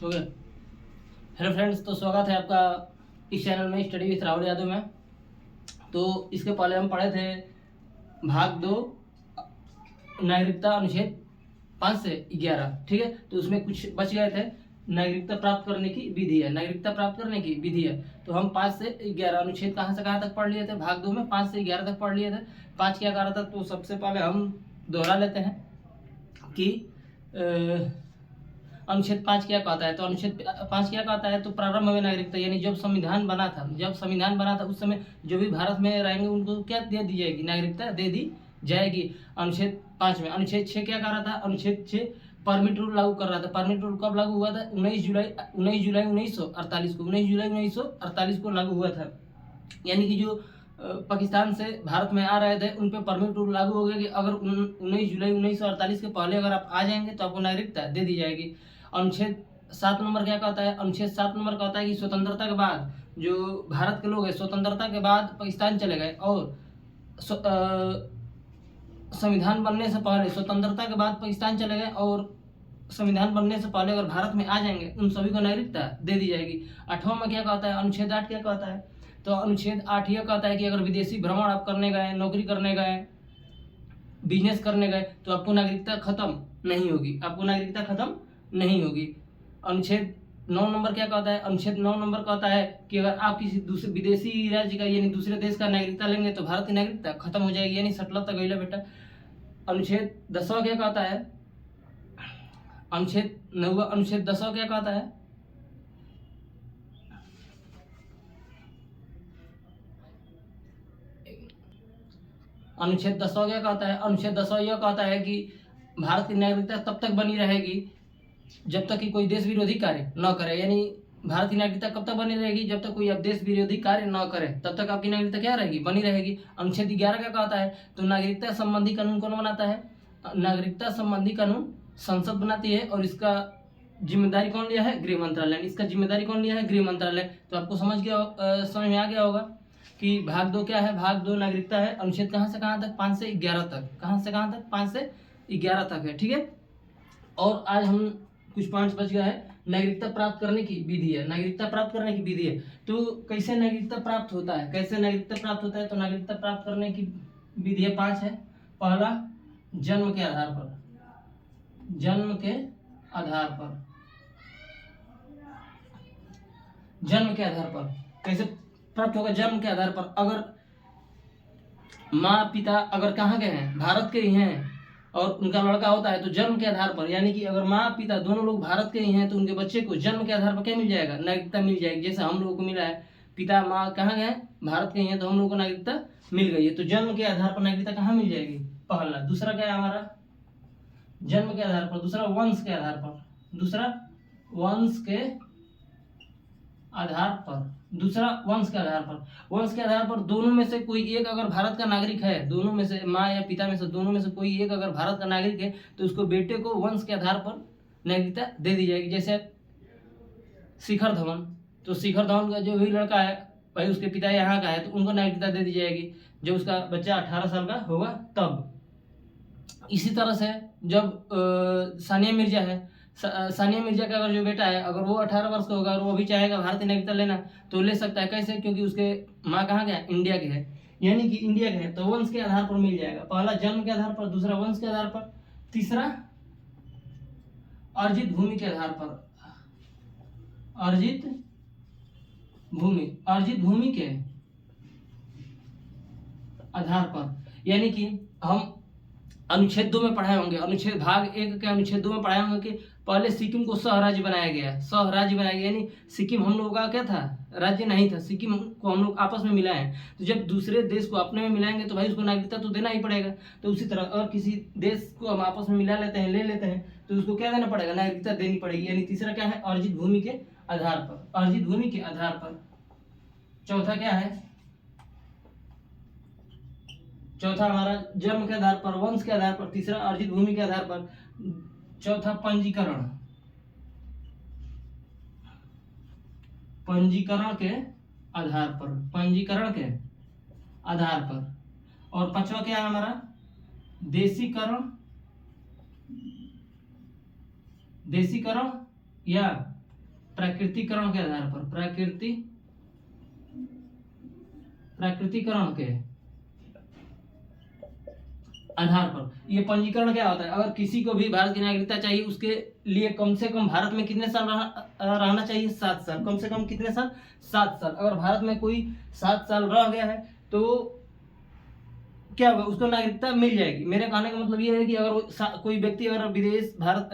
हो गया। Hello friends, तो स्वागत है आपका इस चैनल में स्टडी विथ राहुल यादव में। तो इसके पहले हम पढ़े थे भाग 2 नागरिकता अनुच्छेद 5 से 11, ठीक है। तो उसमें कुछ बच गए थे। नागरिकता प्राप्त करने की विधि है, नागरिकता प्राप्त करने की विधि है। तो हम 5 से 11 अनुच्छेद कहाँ से कहाँ तक पढ़ लिए थे भाग 2 में, 5 से 11 तक पढ़ लिए थे। 5 क्या कह रहा था, तो सबसे पहले हम दोहरा लेते हैं कि अनुच्छेद 5 क्या कहता है। तो अनुच्छेद 5 क्या कहता है, तो प्रारंभ में नागरिकता, यानी जब संविधान बना था उस समय जो भी भारत में रहेंगे उनको क्या दे दी जाएगी, नागरिकता दे दी जाएगी। अनुच्छेद 5 में। अनुच्छेद 6 क्या कह रहा था, अनुच्छेद 6 परमिट रूल लागू कर रहा था। परमिट रूल कब लागू हुआ था, 19 जुलाई 1948 को, 19 जुलाई 1948 को लागू हुआ था। यानी कि जो पाकिस्तान से भारत में आ रहे थे उन पे परमिट रूल लागू हो गया कि अगर 19 जुलाई 1948 के पहले अगर आप आ जाएंगे तो आपको नागरिकता दे दी जाएगी। अनुच्छेद 7 नंबर क्या कहता है, अनुच्छेद 7 नंबर कहता है कि स्वतंत्रता के बाद जो भारत के लोग हैं, स्वतंत्रता के बाद पाकिस्तान चले गए और संविधान बनने से पहले, स्वतंत्रता के बाद पाकिस्तान चले गए और संविधान बनने से पहले अगर भारत में आ जाएंगे उन सभी को नागरिकता दे दी जाएगी। 8वां में क्या कहता है, अनुच्छेद 8 क्या कहता है, तो अनुच्छेद 8 यह कहता है कि अगर विदेशी भ्रमण आप करने गए, नौकरी करने गए, बिजनेस करने गए तो आपको नागरिकता खत्म नहीं होगी, आपको नागरिकता खत्म नहीं होगी। अनुच्छेद 9 नंबर क्या कहता है, अनुच्छेद 9 नंबर कहता है कि अगर आप किसी दूसरे विदेशी राज्य का यानी दूसरे देश का नागरिकता लेंगे तो भारत की नागरिकता खत्म हो जाएगी, यानी सटलत तक गई बेटा। अनुच्छेद 10वां क्या कहता है, अनुच्छेद 9वां, अनुच्छेद 10वां क्या कहता है, अनुच्छेद 10वां क्या कहता है, अनुच्छेद 10वां यह कहता है कि भारत की नागरिकता तब तक बनी रहेगी जब तक कि कोई देश विरोधी कार्य न करे। यानी भारत की नागरिकता कब तक बनी रहेगी, जब तक कोई अब देश विरोधी कार्य न करे तब तक आपकी नागरिकता क्या रहेगी, बनी रहेगी। अनुच्छेद 11 क्या कहता है, तो नागरिकता संबंधी कानून कौन बनाता है, नागरिकता संबंधी कानून संसद बनाती है और इसका जिम्मेदारी कौन लिया है, गृह मंत्रालय ने। इसका जिम्मेदारी कौन लिया है, गृह मंत्रालय। तो आपको समझ में आ गया होगा कि भाग 2 क्या है, भाग 2 नागरिकता है। अनुच्छेद कहाँ से कहाँ तक, 5 से 11 तक, कहाँ से कहाँ तक, 5 से 11 तक है, ठीक है। और आज हम कुछ पॉइंट्स बच गया है, नागरिकता प्राप्त करने की विधि है, नागरिकता प्राप्त करने की विधि है। तो कैसे नागरिकता प्राप्त होता है, कैसे नागरिकता प्राप्त होता है, तो नागरिकता प्राप्त करने की विधि 5 है। पहला, जन्म के आधार पर, जन्म के आधार पर, जन्म के आधार पर कैसे प्राप्त होगा, जन्म के आधार पर। अगर माँ पिता अगर कहाँ के हैं, भारत के ही हैं और उनका लड़का होता है तो जन्म के आधार पर, यानी कि अगर माँ पिता दोनों लोग भारत के ही हैं तो उनके बच्चे को जन्म के आधार पर क्या मिल जाएगा, नागरिकता मिल जाएगी। जैसे हम लोगों को मिला है, पिता माँ कहाँ गए, भारत के ही हैं, तो हम लोगों को नागरिकता मिल गई है। तो जन्म के आधार पर नागरिकता कहाँ मिल जाएगी, पहला। दूसरा क्या है हमारा, जन्म के आधार पर। दूसरा, वंश के आधार पर, दूसरा वंश के आधार पर, दूसरा वंश के आधार पर। वंश के आधार पर दोनों में से कोई एक अगर भारत का नागरिक है, दोनों में से, माँ या पिता में से दोनों में से कोई एक अगर भारत का नागरिक है तो उसको बेटे को वंश के आधार पर नागरिकता दे दी जाएगी। जैसे शिखर धवन, तो शिखर धवन का जो भी लड़का है भाई उसके पिता यहाँ का है तो उनको नागरिकता दे दी जाएगी जब उसका बच्चा 18 साल का होगा तब। इसी तरह से जब सानिया मिर्जा है, सानिया मिर्जा का अगर जो बेटा है अगर वो 18 वर्ष का होगा और वो भी चाहेगा भारतीय नागरिकता लेना तो ले सकता है। कैसे, क्योंकि उसके माँ कहाँ के हैं, इंडिया के है, यानी कि इंडिया के है, तो वंश के आधार पर मिल जाएगा। पहला जन्म के आधार पर, दूसरा वंश के आधार पर, तीसरा अर्जित भूमि के आधार पर, अर्जित भूमि, अर्जित भूमि के आधार पर। यानी कि हम अनुच्छेद 2 में पढ़ाए होंगे, अनुच्छेद भाग 1 के अनुच्छेद 2 में पढ़ाए होंगे कि पहले सिक्किम को सह राज्य बनाया गया, सह राज्य बनाया गया, यानी सिक्किम हम लोगों का क्या था, राज्य नहीं था, सिक्किम को हम लोग आपस में मिलाए हैं। तो जब दूसरे देश को अपने में मिलाएंगे तो भाई उसको नागरिकता तो देना ही पड़ेगा। तो उसी तरह अगर किसी देश को हम आपस में मिला लेते हैं, ले लेते हैं, तो उसको क्या देना पड़ेगा, नागरिकता देनी पड़ेगी। यानी तीसरा क्या है, अर्जित भूमि के आधार पर, अर्जित भूमि के आधार पर। चौथा क्या है, चौथा हमारा जन्म के आधार पर, वंश के आधार पर, तीसरा अर्जित भूमि के आधार पर, चौथा पंजीकरण, पंजीकरण के आधार पर, पंजीकरण के आधार पर। और पांचवा क्या है हमारा, देशीकरण, देशीकरण या प्राकृतिकरण के आधार पर, प्राकृतिकरण के आधार पर। ये पंजीकरण क्या होता है? अगर किसी को भी भारत की नागरिकता चाहिए, उसके लिए कम से कम भारत में कितने साल रहना चाहिए? 7 साल। कम से कम कितने साल? 7 साल। अगर भारत में कोई 7 साल रह गया है तो क्या होगा? उसको नागरिकता मिल जाएगी। मेरे कहने का मतलब ये है कि अगर कोई व्यक्ति अगर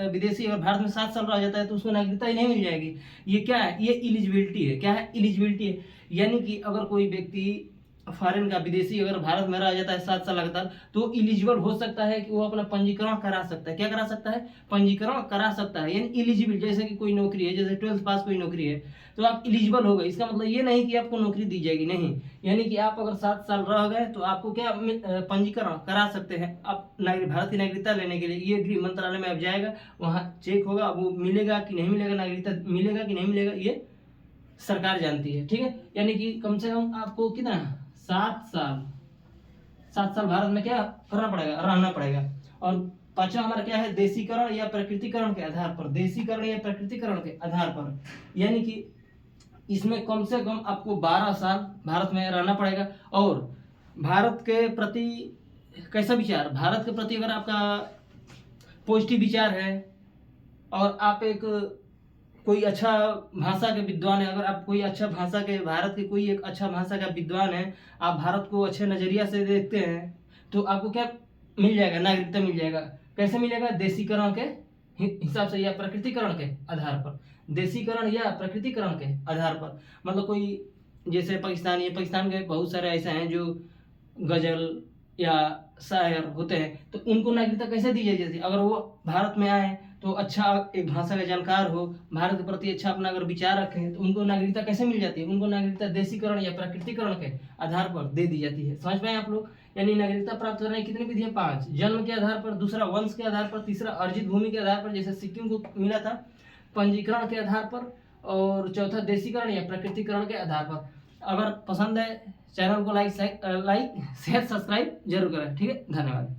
विदेशी अगर भारत में 7 साल रह जाता है तो उसको नागरिकता ही नहीं मिल जाएगी। ये क्या है? ये इलिजिबिलिटी है। क्या है? इलिजिबिलिटी है। यानी कि अगर कोई व्यक्ति फॉरेन का, विदेशी अगर भारत में रह जाता है 7 साल लगातार, तो इलिजिबल हो सकता है कि वो अपना पंजीकरण करा सकता है। क्या करा सकता है? पंजीकरण करा सकता है। यानी इलिजिबल, जैसे कि कोई नौकरी है, जैसे 12th पास कोई नौकरी है तो आप इलिजिबल हो गए। इसका मतलब ये नहीं कि आपको नौकरी दी जाएगी, नहीं। यानी कि आप अगर 7 साल रह गए तो आपको क्या पंजीकरण करा सकते हैं आप भारत की नागरिकता लेने के लिए। ये गृह मंत्रालय में अब जाएगा, वहाँ चेक होगा, वो मिलेगा कि नहीं मिलेगा, नागरिकता मिलेगा कि नहीं मिलेगा, ये सरकार जानती है। ठीक है, यानी कि कम से कम आपको कितना 7 साल भारत में क्या करना पड़ेगा? रहना पड़ेगा। और पांचवा हमारा क्या है? देशीकरण या प्राकृतिकरण के आधार पर। देशीकरण या प्राकृतिकरण के आधार पर, यानी कि इसमें कम से कम आपको 12 साल भारत में रहना पड़ेगा। और भारत के प्रति कैसा विचार? भारत के प्रति अगर आपका पॉजिटिव विचार है और आप एक कोई अच्छा भाषा के विद्वान है, अगर आप कोई अच्छा भाषा के, भारत के कोई एक अच्छा भाषा का विद्वान है, आप भारत को अच्छे नजरिया से देखते हैं, तो आपको क्या मिल जाएगा? नागरिकता मिल जाएगा। कैसे मिलेगा? देशीकरण के हिसाब से या प्रकृतिकरण के आधार पर। देशीकरण या प्रकृतिकरण के आधार पर, मतलब कोई जैसे पाकिस्तान, ये पाकिस्तान के बहुत सारे ऐसे हैं जो गजल या शायर होते हैं, तो उनको नागरिकता कैसे दी जाएगी? जैसे अगर वो भारत में आए तो अच्छा एक भाषा का जानकार हो, भारत के प्रति अच्छा अपना अगर विचार रखें, तो उनको नागरिकता कैसे मिल जाती है? उनको नागरिकता देशीकरण या प्राकृतिकरण के आधार पर दे दी जाती है। समझ पाए आप लोग? यानी नागरिकता प्राप्त करने की कितनी विधि है? 5। जन्म के आधार पर, दूसरा वंश के आधार पर, तीसरा अर्जित भूमि के आधार पर, जैसे सिक्किम को मिला था, पंजीकरण के आधार पर, और चौथा देशीकरण या प्राकृतिकरण के आधार पर। अगर पसंद है चैनल को लाइक शेयर सब्सक्राइब जरूर करें। ठीक है, धन्यवाद।